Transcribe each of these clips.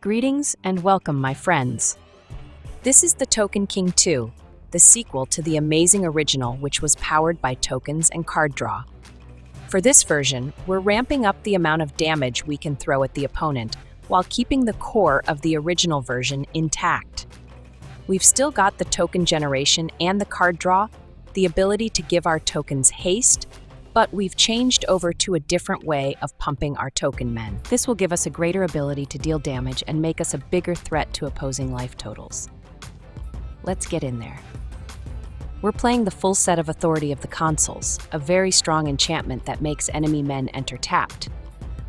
Greetings and welcome, my friends. This is the Token King 2, the sequel to the amazing original, which was powered by tokens and card draw. For this version, we're ramping up the amount of damage we can throw at the opponent while keeping the core of the original version intact. We've still got the token generation and the card draw, the ability to give our tokens haste, but we've changed over to a different way of pumping our token men. This will give us a greater ability to deal damage and make us a bigger threat to opposing life totals. Let's get in there. We're playing the full set of Authority of the Consuls, a very strong enchantment that makes enemy men enter tapped.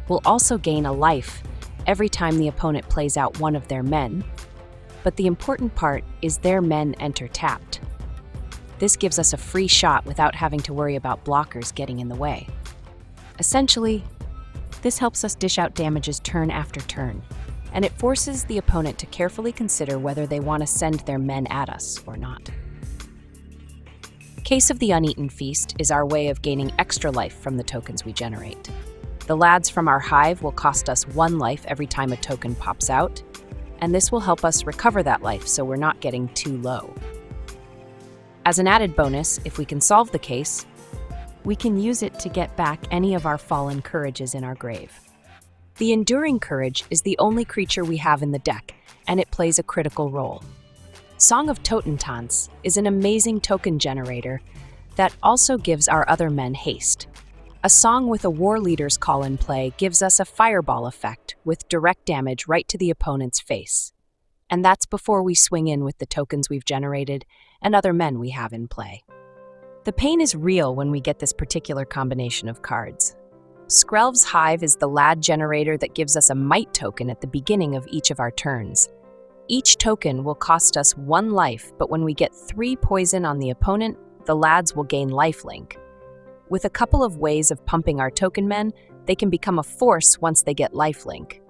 We'll also gain a life every time the opponent plays out one of their men, but the important part is their men enter tapped. This gives us a free shot without having to worry about blockers getting in the way. Essentially, this helps us dish out damages turn after turn, and it forces the opponent to carefully consider whether they want to send their men at us or not. Case of the Uneaten Feast is our way of gaining extra life from the tokens we generate. The lads from our Hive will cost us 1 life every time a token pops out, and this will help us recover that life so we're not getting too low. As an added bonus, if we can solve the case, we can use it to get back any of our fallen courages in our grave. The Enduring Courage is the only creature we have in the deck, and it plays a critical role. Song of Totentanz is an amazing token generator that also gives our other men haste. A song with a Warleader's call in play gives us a fireball effect with direct damage right to the opponent's face. And that's before we swing in with the tokens we've generated and other men we have in play. The pain is real when we get this particular combination of cards. Skrelv's Hive is the lad generator that gives us a might token at the beginning of each of our turns. Each token will cost us 1 life, but when we get 3 poison on the opponent, the lads will gain lifelink. With a couple of ways of pumping our token men, they can become a force once they get lifelink.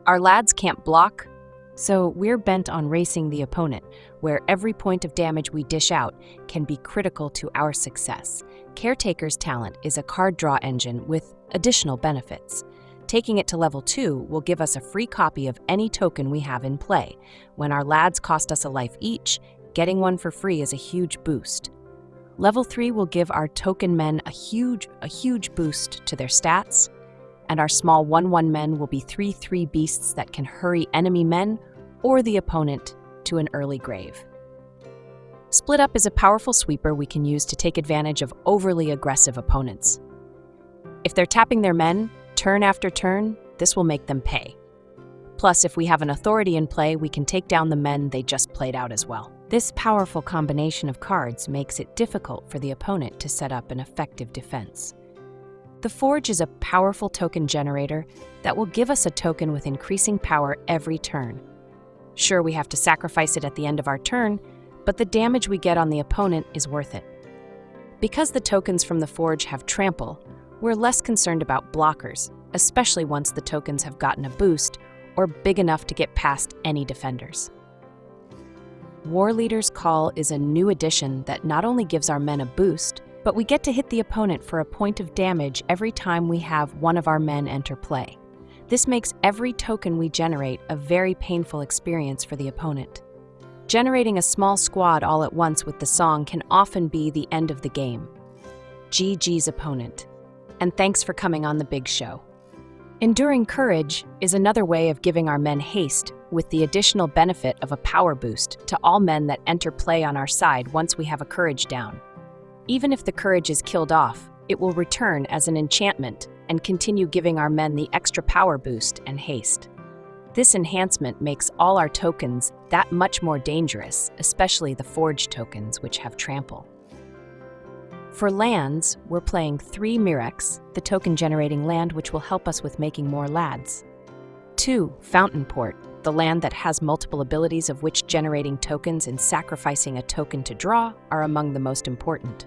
Our lads can't block, so we're bent on racing the opponent, where every point of damage we dish out can be critical to our success. Caretaker's talent is a card draw engine with additional benefits. Taking it to level 2 will give us a free copy of any token we have in play. When our lads cost us a life each, getting one for free is a huge boost. Level 3 will give our token men a huge boost to their stats, and our small 1/1 men will be 3/3 beasts that can hurry enemy men or the opponent to an early grave. Split Up is a powerful sweeper we can use to take advantage of overly aggressive opponents. If they're tapping their men turn after turn, this will make them pay. Plus, if we have an authority in play, we can take down the men they just played out as well. This powerful combination of cards makes it difficult for the opponent to set up an effective defense. The Forge is a powerful token generator that will give us a token with increasing power every turn. Sure, we have to sacrifice it at the end of our turn, but the damage we get on the opponent is worth it. Because the tokens from the Forge have trample, we're less concerned about blockers, especially once the tokens have gotten a boost or big enough to get past any defenders. Warleader's Call is a new addition that not only gives our men a boost, but we get to hit the opponent for a point of damage every time we have one of our men enter play. This makes every token we generate a very painful experience for the opponent. Generating a small squad all at once with the song can often be the end of the game. GG's opponent. And thanks for coming on the big show. Enduring Courage is another way of giving our men haste with the additional benefit of a power boost to all men that enter play on our side once we have a courage down. Even if the courage is killed off, it will return as an enchantment and continue giving our men the extra power boost and haste. This enhancement makes all our tokens that much more dangerous, especially the Forge tokens, which have trample. For lands, we're playing 3 Mirex, the token-generating land which will help us with making more lads. 2 Fountainport, the land that has multiple abilities of which generating tokens and sacrificing a token to draw are among the most important.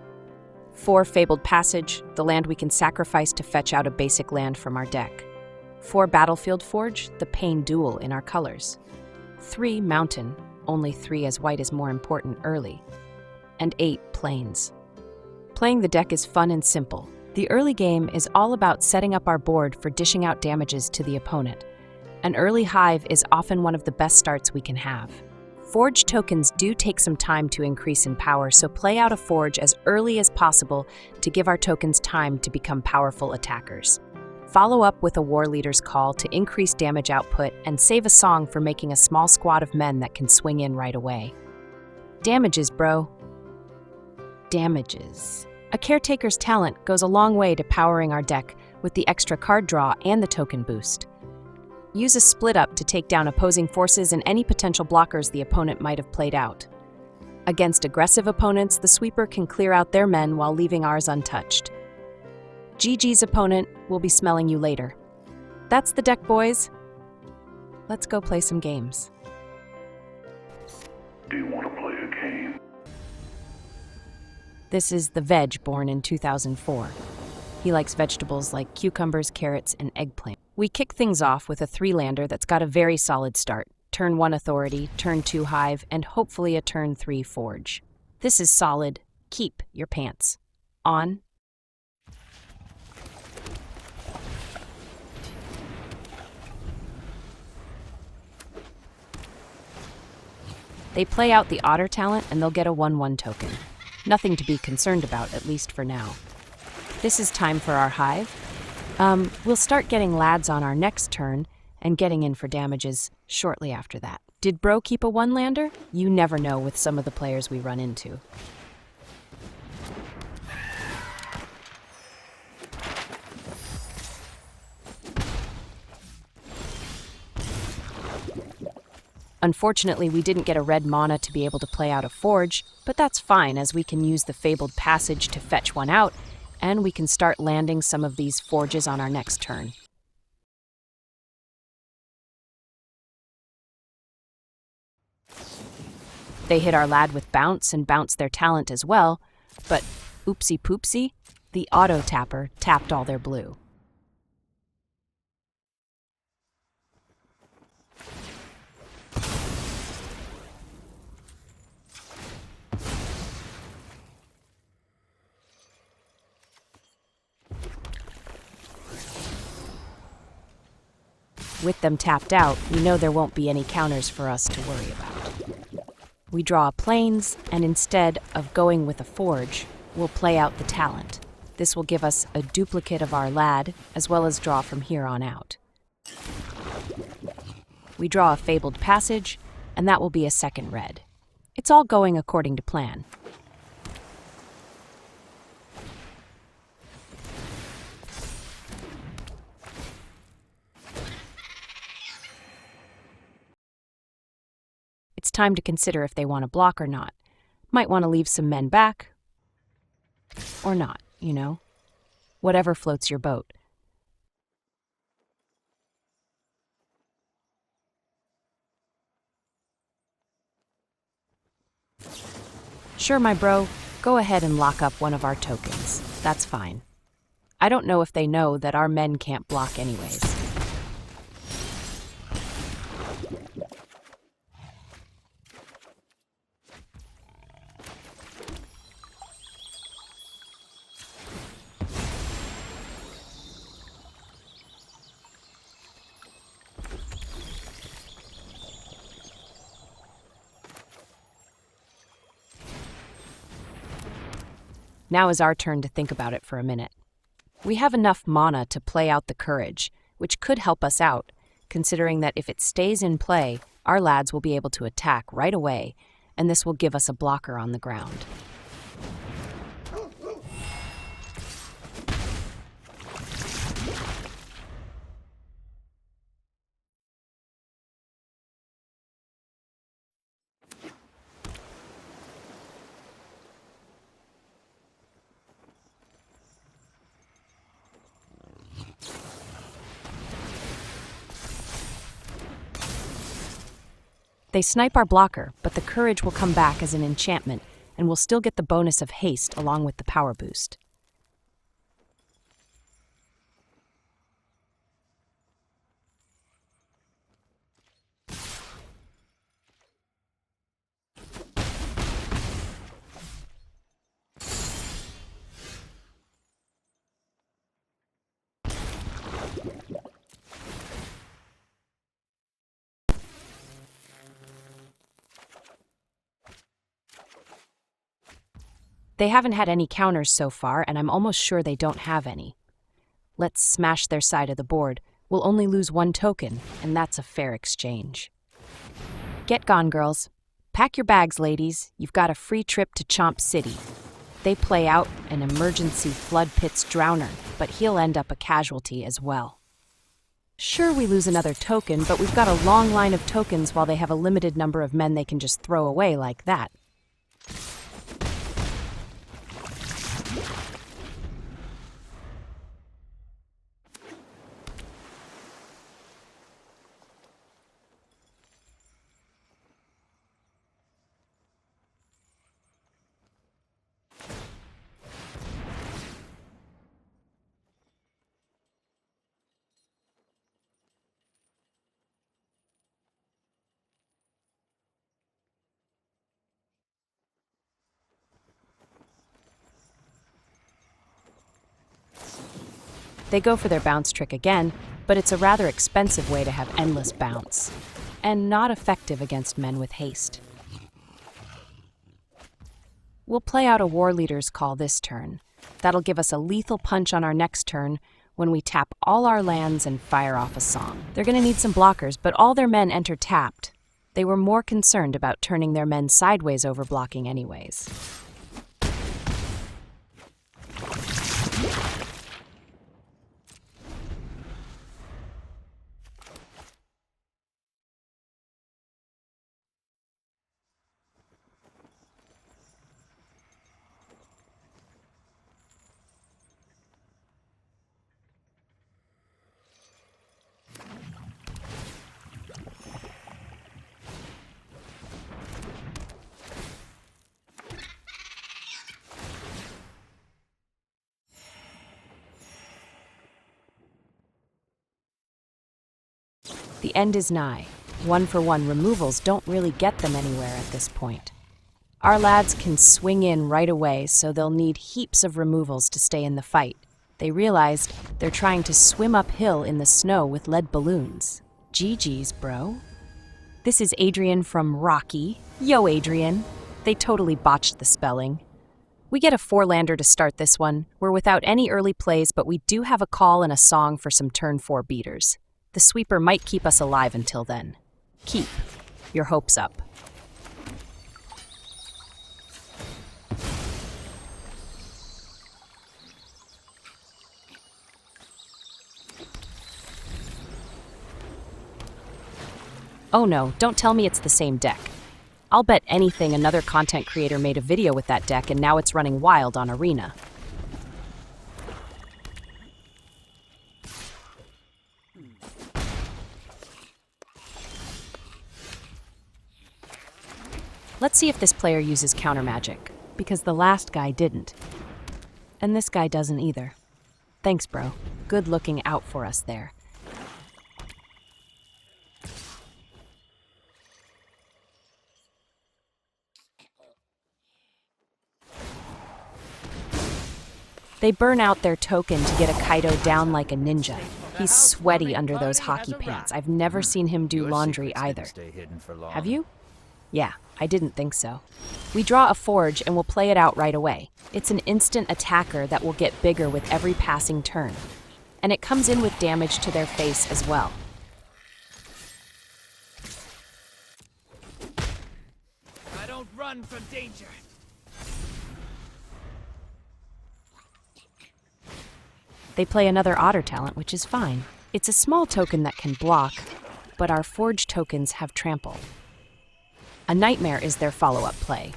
4 Fabled Passage, the land we can sacrifice to fetch out a basic land from our deck. 4 Battlefield Forge, the Pain Duel in our colors. 3 Mountain, only 3 as white is more important early. And 8 Plains. Playing the deck is fun and simple. The early game is all about setting up our board for dishing out damages to the opponent. An early Hive is often one of the best starts we can have. Forge tokens do take some time to increase in power, so play out a Forge as early as possible to give our tokens time to become powerful attackers. Follow up with a Warleader's Call to increase damage output and save a Song for making a small squad of men that can swing in right away. Damages, bro. Damages. A Caretaker's talent goes a long way to powering our deck with the extra card draw and the token boost. Use a split up to take down opposing forces and any potential blockers the opponent might have played out. Against aggressive opponents, the sweeper can clear out their men while leaving ours untouched. GG's opponent will be smelling you later. That's the deck, boys. Let's go play some games. Do you want to play a game? This is the Veg born in 2004. He likes vegetables like cucumbers, carrots, and eggplant. We kick things off with a 3-lander that's got a very solid start. Turn 1 Authority, turn 2 Hive, and hopefully a turn 3 Forge. This is solid. Keep your pants on. They play out the Otter talent and they'll get a 1/1 token. Nothing to be concerned about, at least for now. This is time for our Hive. We'll start getting lads on our next turn and getting in for damages shortly after that. Did bro keep a 1-lander? You never know with some of the players we run into. Unfortunately, we didn't get a red mana to be able to play out a Forge, but that's fine as we can use the Fabled Passage to fetch one out, and we can start landing some of these Forges on our next turn. They hit our lad with Bounce and bounce their talent as well, but oopsie poopsie, the Auto Tapper tapped all their blue. With them tapped out, we know there won't be any counters for us to worry about. We draw a Plains, and instead of going with a Forge, we'll play out the talent. This will give us a duplicate of our lad, as well as draw from here on out. We draw a Fabled Passage, and that will be a second red. It's all going according to plan. It's time to consider if they want to block or not. Might want to leave some men back. Or not, you know. Whatever floats your boat. Sure, my bro. Go ahead and lock up one of our tokens. That's fine. I don't know if they know that our men can't block anyways. Now is our turn to think about it for a minute. We have enough mana to play out the Courage, which could help us out, considering that if it stays in play, our lads will be able to attack right away, and this will give us a blocker on the ground. They snipe our blocker, but the Courage will come back as an enchantment, and we'll still get the bonus of haste along with the power boost. They haven't had any counters so far, and I'm almost sure they don't have any. Let's smash their side of the board. We'll only lose one token, and that's a fair exchange. Get gone, girls. Pack your bags, ladies. You've got a free trip to Chomp City. They play out an emergency Flood Pit's Drowner, but he'll end up a casualty as well. Sure, we lose another token, but we've got a long line of tokens while they have a limited number of men they can just throw away like that. They go for their bounce trick again, but it's a rather expensive way to have endless bounce, and not effective against men with haste. We'll play out a Warleader's Call this turn. That'll give us a lethal punch on our next turn when we tap all our lands and fire off a song. They're going to need some blockers, but all their men enter tapped. They were more concerned about turning their men sideways over blocking anyways. The end is nigh. 1-for-1 removals don't really get them anywhere at this point. Our lads can swing in right away, so they'll need heaps of removals to stay in the fight. They realized they're trying to swim uphill in the snow with lead balloons. GG's, bro. This is Adrien from Rocky. Yo, Adrien. They totally botched the spelling. We get a 4-lander to start this one. We're without any early plays, but we do have a call and a song for some turn 4 beaters. The sweeper might keep us alive until then. Keep your hopes up. Oh no, don't tell me it's the same deck. I'll bet anything another content creator made a video with that deck and now it's running wild on Arena. Let's see if this player uses counter magic, because the last guy didn't. And this guy doesn't either. Thanks, bro. Good looking out for us there. They burn out their token to get a Kaido down like a ninja. He's sweaty under those hockey pants. I've never seen him do laundry either. Have you? Yeah, I didn't think so. We draw a Forge and we'll play it out right away. It's an instant attacker that will get bigger with every passing turn. And it comes in with damage to their face as well. I don't run from danger. They play another Otter talent, which is fine. It's a small token that can block, but our Forge tokens have trample. A Nightmare is their follow-up play.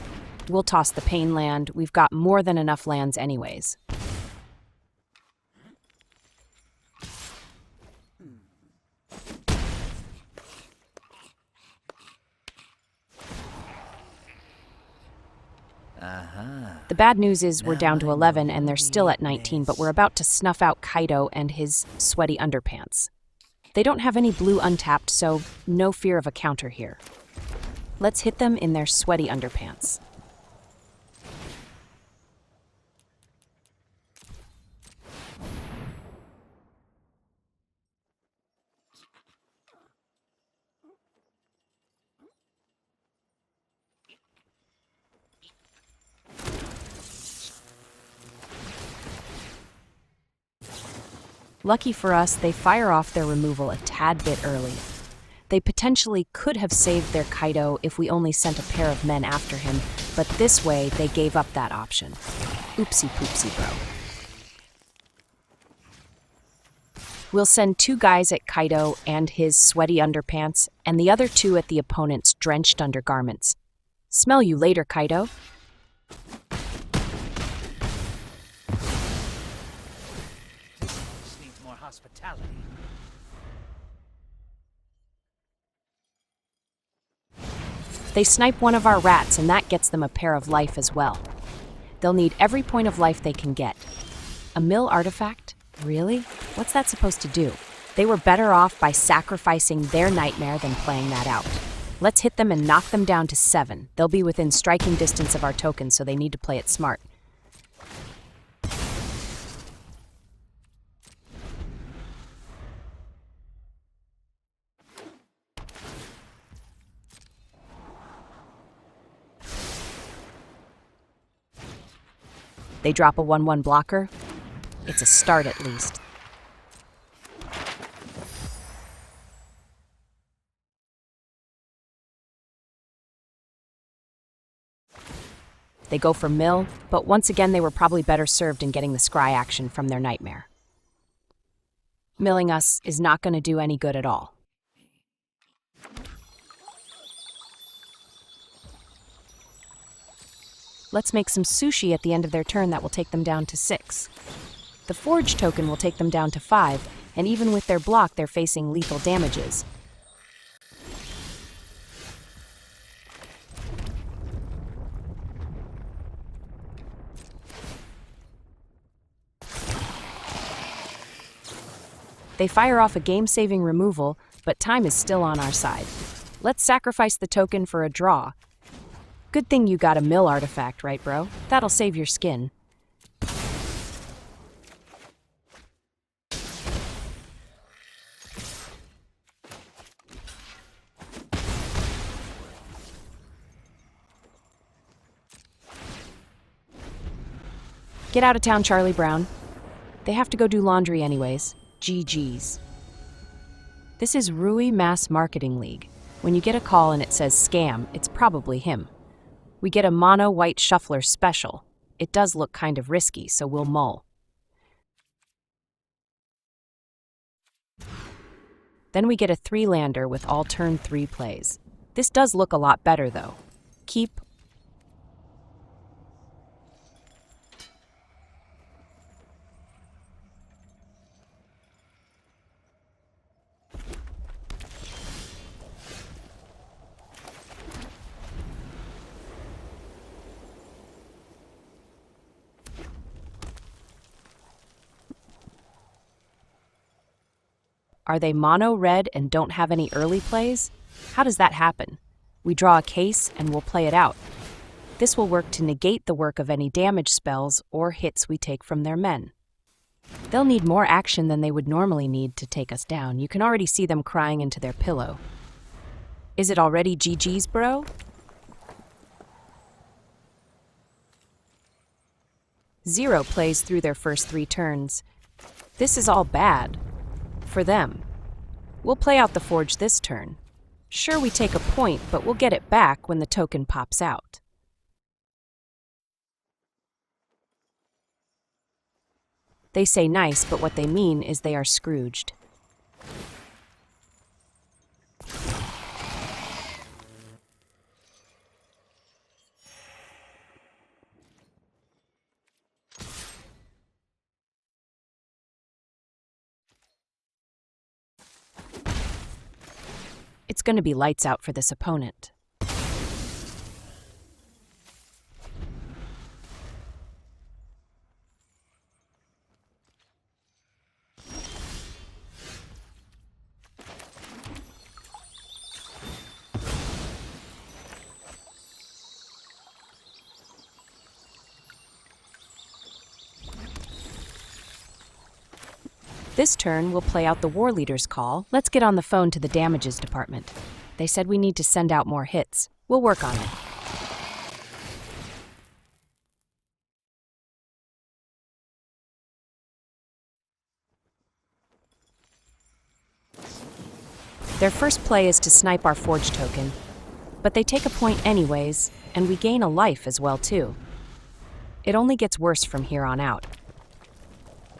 We'll toss the Pain land. We've got more than enough lands anyways. The bad news is we're down to 11 and they're still at 19, but we're about to snuff out Kaido and his sweaty underpants. They don't have any blue untapped, so no fear of a counter here. Let's hit them in their sweaty underpants. Lucky for us, they fire off their removal a tad bit early. They potentially could have saved their Kaido if we only sent a pair of men after him, but this way they gave up that option. Oopsie poopsie, bro. We'll send 2 guys at Kaido and his sweaty underpants, and the other 2 at the opponent's drenched undergarments. Smell you later, Kaido. This needs more hospitality. They snipe one of our rats, and that gets them a pair of life as well. They'll need every point of life they can get. A mill artifact? Really? What's that supposed to do? They were better off by sacrificing their nightmare than playing that out. Let's hit them and knock them down to 7. They'll be within striking distance of our tokens, so they need to play it smart. They drop a 1/1 blocker. It's a start at least. They go for mill, but once again they were probably better served in getting the scry action from their nightmare. Milling us is not going to do any good at all. Let's make some sushi at the end of their turn that will take them down to 6. The forge token will take them down to 5, and even with their block they're facing lethal damages. They fire off a game-saving removal, but time is still on our side. Let's sacrifice the token for a draw. Good thing you got a mill artifact, right, bro? That'll save your skin. Get out of town, Charlie Brown. They have to go do laundry anyways. GG's. This is Rui Mass Marketing League. When you get a call and it says scam, it's probably him. We get a mono white shuffler special. It does look kind of risky, so we'll mull. Then we get a 3-lander with all turn 3 plays. This does look a lot better though. Keep. Are they mono red and don't have any early plays? How does that happen? We draw a case and we'll play it out. This will work to negate the work of any damage spells or hits we take from their men. They'll need more action than they would normally need to take us down. You can already see them crying into their pillow. Is it already GG's, bro? Zero plays through their first 3 turns. This is all bad. For them. We'll play out the forge this turn. Sure, we take a point, but we'll get it back when the token pops out. They say nice, but what they mean is they are Scrooged. It's going to be lights out for this opponent. This turn, we'll play out the Warleader's call. Let's get on the phone to the damages department. They said we need to send out more hits. We'll work on it. Their first play is to snipe our forge token, but they take a point anyways, and we gain a life as well too. It only gets worse from here on out.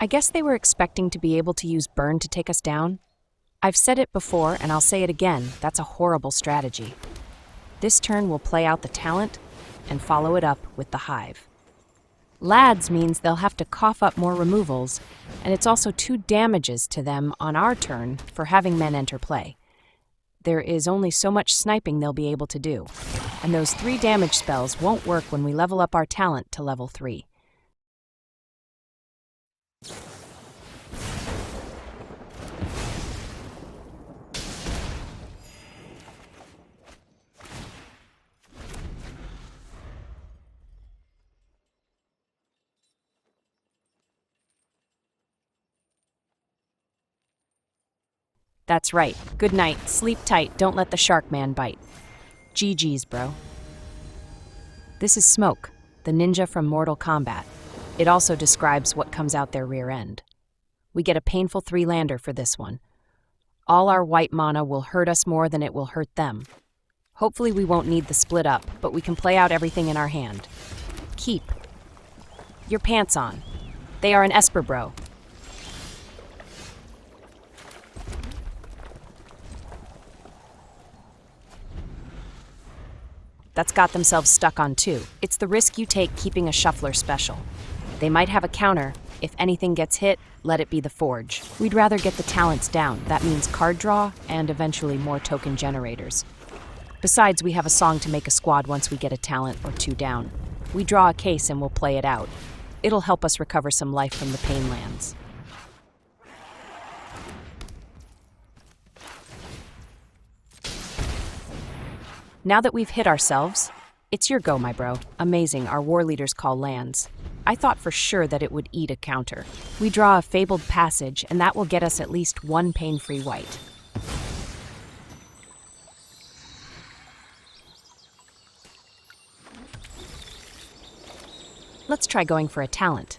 I guess they were expecting to be able to use burn to take us down. I've said it before, and I'll say it again, that's a horrible strategy. This turn we'll play out the talent and follow it up with the Hive. Lads means they'll have to cough up more removals, and it's also 2 damages to them on our turn for having men enter play. There is only so much sniping they'll be able to do, and those 3 damage spells won't work when we level up our talent to level 3. That's right. Good night. Sleep tight. Don't let the shark man bite. GG's, bro. This is Smoke, the ninja from Mortal Kombat. It also describes what comes out their rear end. We get a painful 3-lander for this one. All our white mana will hurt us more than it will hurt them. Hopefully we won't need the split up, but we can play out everything in our hand. Keep your pants on. They are an Esper, bro. That's got themselves stuck on 2. It's the risk you take keeping a shuffler special. They might have a counter. If anything gets hit, let it be the forge. We'd rather get the talents down. That means card draw and eventually more token generators. Besides, we have a song to make a squad once we get a talent or 2 down. We draw a case and we'll play it out. It'll help us recover some life from the pain lands. Now that we've hit ourselves, it's your go, my bro. Amazing, our Warleaders call lands. I thought for sure that it would eat a counter. We draw a Fabled Passage, and that will get us at least 1 pain-free white. Let's try going for a talent.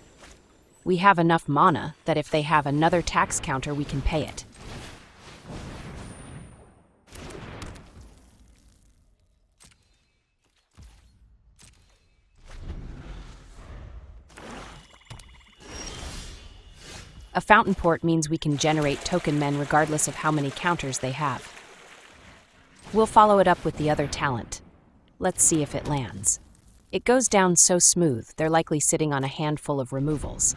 We have enough mana that if they have another tax counter, we can pay it. A Fountainport means we can generate token men regardless of how many counters they have. We'll follow it up with the other talent. Let's see if it lands. It goes down so smooth, they're likely sitting on a handful of removals.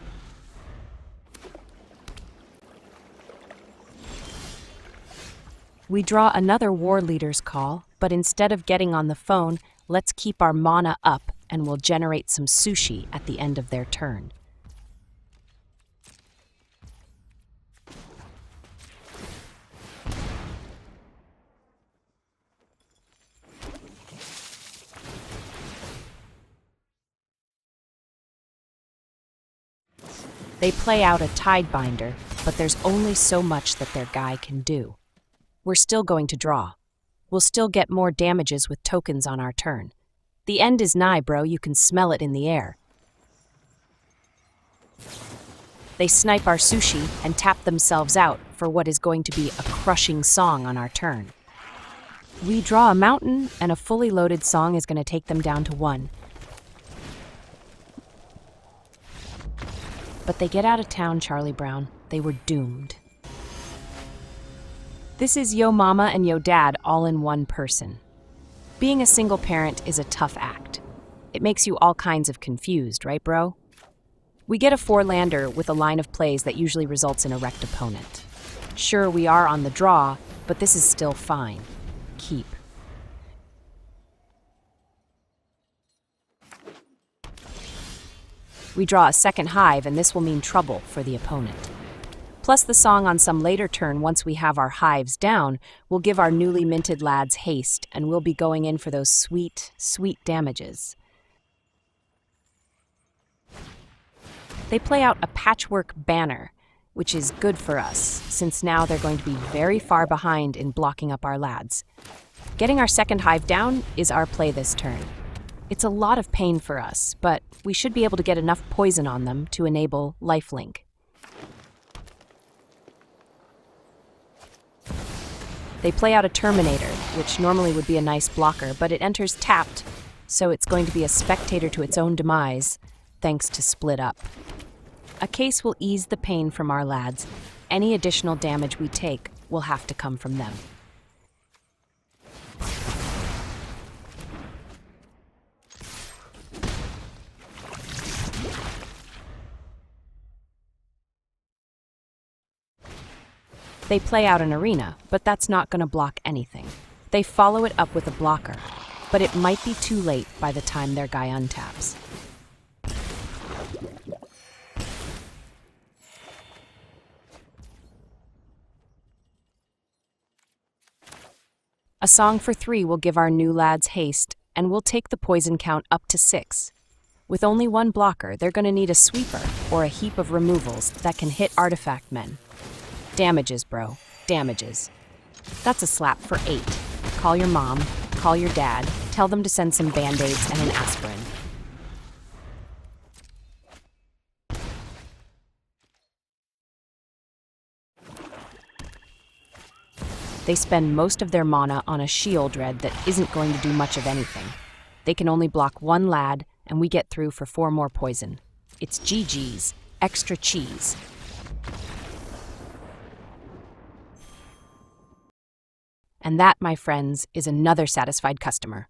We draw another Warleader's call, but instead of getting on the phone, let's keep our mana up and we'll generate some sushi at the end of their turn. They play out a Tidebinder, but there's only so much that their guy can do. We're still going to draw. We'll still get more damages with tokens on our turn. The end is nigh, bro. You can smell it in the air. They snipe our sushi and tap themselves out for what is going to be a crushing song on our turn. We draw a mountain, and a fully loaded song is going to take them down to 1. But they get out of town, Charlie Brown. They were doomed. This is Yo Mama and Yo Dad all in one person. Being a single parent is a tough act. It makes you all kinds of confused, right, bro? We get a 4-lander with a line of plays that usually results in a wrecked opponent. Sure, we are on the draw, but this is still fine. Keep. We draw a second Hive, and this will mean trouble for the opponent. Plus the song on some later turn, once we have our Hives down, will give our newly minted lads haste, and we'll be going in for those sweet, sweet damages. They play out a Patchwork Banner, which is good for us, since now they're going to be very far behind in blocking up our lads. Getting our second Hive down is our play this turn. It's a lot of pain for us, but we should be able to get enough poison on them to enable lifelink. They play out a Terminator, which normally would be a nice blocker, but it enters tapped, so it's going to be a spectator to its own demise, thanks to Split Up. A case will ease the pain from our lads. Any additional damage we take will have to come from them. They play out an arena, but that's not going to block anything. They follow it up with a blocker, but it might be too late by the time their guy untaps. A Song for 3 will give our new lads haste, and we'll take the poison count up to 6. With only one blocker, they're going to need a sweeper or a heap of removals that can hit artifact men. Damages, bro. Damages. That's a slap for 8. Call your mom, call your dad, tell them to send some band-aids and an aspirin. They spend most of their mana on a shield red that isn't going to do much of anything. They can only block one lad, and we get through for 4 more poison. It's GG's, extra cheese. And that, my friends, is another satisfied customer.